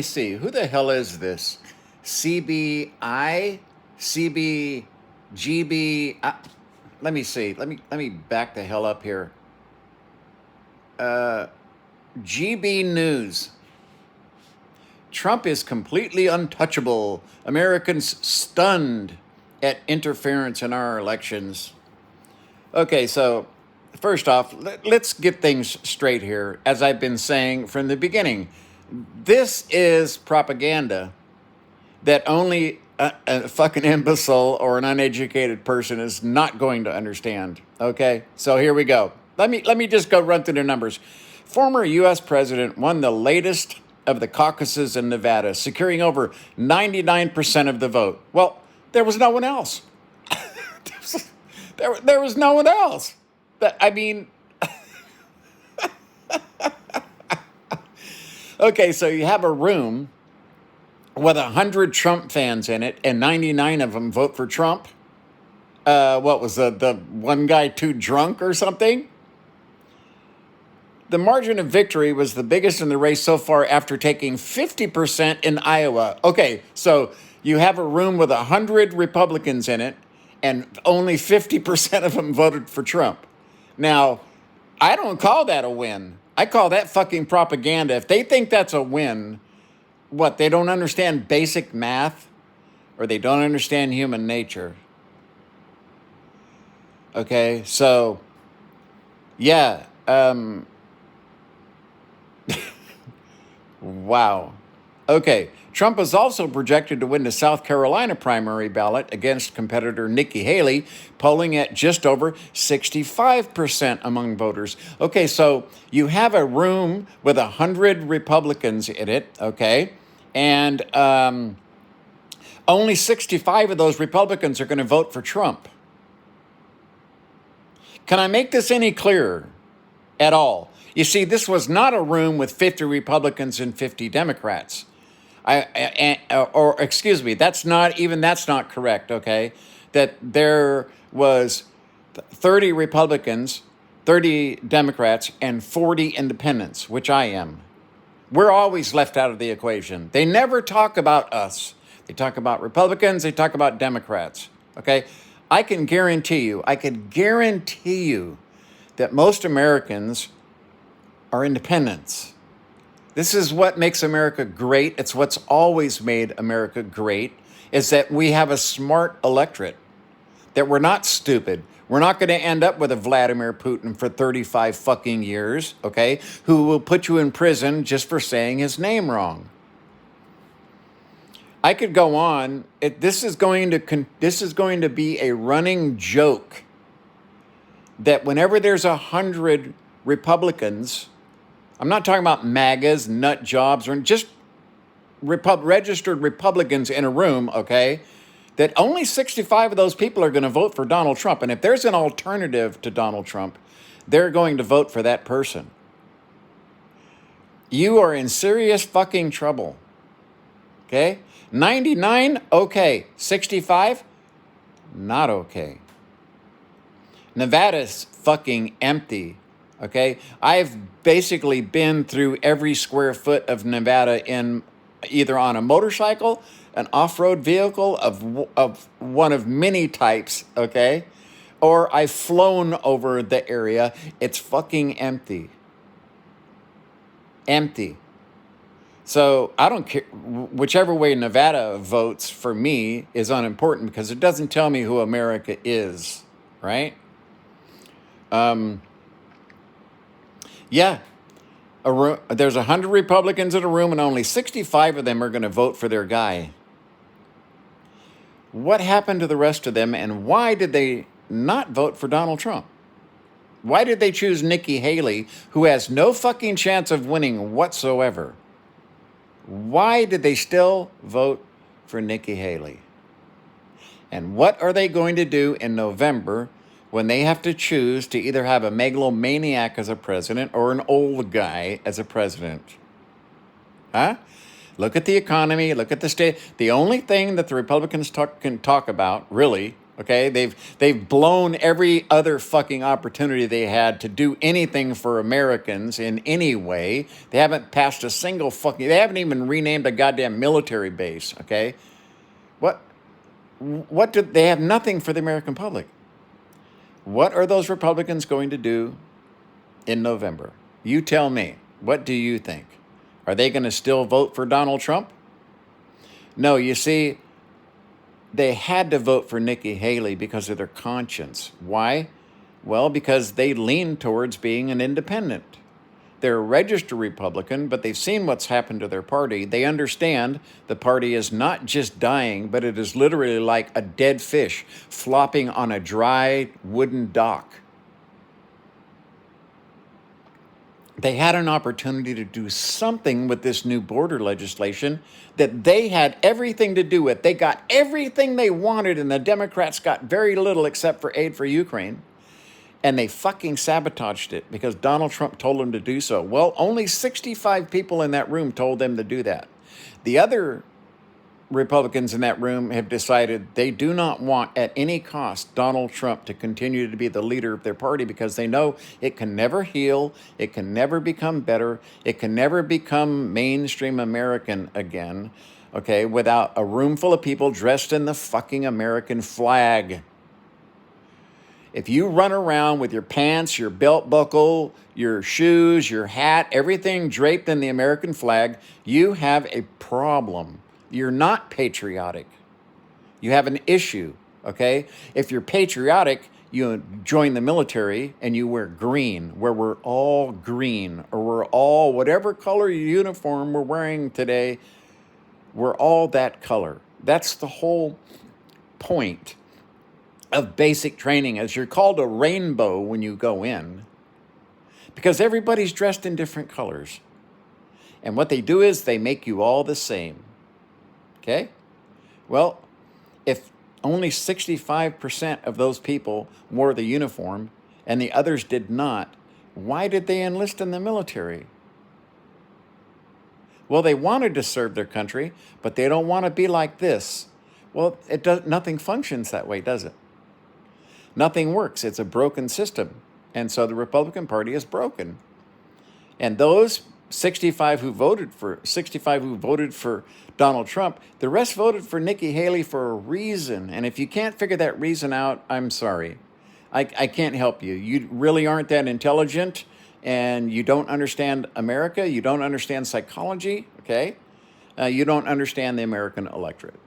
See, who the hell is this? CBI? CBGB? Let me see. Let me back the hell up here. Uh, GB News. Trump is completely untouchable. Americans stunned at interference in our elections. Okay, so first off, let's get things straight here. As I've been saying from the beginning, this is propaganda that only a fucking imbecile or an uneducated person is not going to understand. Okay, so here we go. Let me just go run through the numbers. Former U.S. president won the latest of the caucuses in Nevada, securing over 99% of the vote. Well, there was no one else. There was no one else. I mean, okay, so you have a room with 100 Trump fans in it, and 99 of them vote for Trump. What was the one guy too drunk or something? The margin of victory was the biggest in the race so far after taking 50% in Iowa. Okay, so you have a room with 100 Republicans in it, and only 50% of them voted for Trump. Now, I don't call that a win. I call that fucking propaganda. If they think that's a win, what, they don't understand basic math? Or they don't understand human nature? Okay, so, yeah, wow. Okay, Trump is also projected to win the South Carolina primary ballot against competitor Nikki Haley, polling at just over 65% among voters. Okay, so you have a room with 100 Republicans in it, okay, and only 65 of those Republicans are going to vote for Trump. Can I make this any clearer at all? You see, this was not a room with 50 Republicans and 50 Democrats. Excuse me, that's not correct, okay? That there was 30 Republicans, 30 Democrats, and 40 independents, which I am. We're always left out of the equation. They never talk about us. They talk about Republicans, they talk about Democrats, okay? I could guarantee you that most Americans are independents. This is what makes America great. It's what's always made America great, is that we have a smart electorate, that we're not stupid. We're not going to end up with a Vladimir Putin for 35 fucking years, okay, who will put you in prison just for saying his name wrong. I could go on. This is going to be a running joke that whenever there's 100 Republicans, I'm not talking about MAGAs, nut jobs, or just registered Republicans in a room, okay, that only 65 of those people are going to vote for Donald Trump. And if there's an alternative to Donald Trump, they're going to vote for that person. You are in serious fucking trouble, okay? 99, okay. 65, not okay. Nevada's fucking empty. Okay, I've basically been through every square foot of Nevada in either on a motorcycle, an off-road vehicle of one of many types, okay? Or I've flown over the area. It's fucking empty. Empty. So I don't care. Whichever way Nevada votes for me is unimportant because it doesn't tell me who America is, right? Yeah, there's 100 Republicans in a room and only 65 of them are going to vote for their guy. What happened to the rest of them, and why did they not vote for Donald Trump? Why did they choose Nikki Haley, who has no fucking chance of winning whatsoever? Why did they still vote for Nikki Haley? And what are they going to do in November when they have to choose to either have a megalomaniac as a president or an old guy as a president? Huh? Look at the economy, look at the state. The only thing that the Republicans can talk about, really, Okay, they've blown every other fucking opportunity they had to do anything for Americans in any way. They haven't passed a single fucking. They haven't even renamed a goddamn military base. Okay, what what do they have? Nothing for the American public. What are those Republicans going to do in November? You tell me. What do you think? Are they going to still vote for Donald Trump? No, you see, they had to vote for Nikki Haley because of their conscience. Why? Well, because they lean towards being an independent. They're a registered Republican, but they've seen what's happened to their party. They understand the party is not just dying, but it is literally like a dead fish flopping on a dry wooden dock. They had an opportunity to do something with this new border legislation that they had everything to do with. They got everything they wanted, and the Democrats got very little except for aid for Ukraine. And they fucking sabotaged it because Donald Trump told them to do so. Well, only 65 people in that room told them to do that. The other Republicans in that room have decided they do not want at any cost Donald Trump to continue to be the leader of their party because they know it can never heal, it can never become better, it can never become mainstream American again, okay, without a room full of people dressed in the fucking American flag. If you run around with your pants, your belt buckle, your shoes, your hat, everything draped in the American flag, you have a problem. You're not patriotic. You have an issue, okay? If you're patriotic, you join the military and you wear green, where we're all green, or we're all, whatever color uniform we're wearing today, we're all that color. That's the whole point of basic training, as you're called a rainbow when you go in, because everybody's dressed in different colors. And what they do is they make you all the same. Okay? Well, if only 65% of those people wore the uniform and the others did not, why did they enlist in the military? Well, they wanted to serve their country, but they don't want to be like this. Well, nothing functions that way, does it? Nothing works. It's a broken system. And so the Republican Party is broken. And those 65 who voted for Donald Trump, the rest voted for Nikki Haley for a reason. And if you can't figure that reason out, I'm sorry. I can't help you. You really aren't that intelligent, and you don't understand America. You don't understand psychology, okay? You don't understand the American electorate.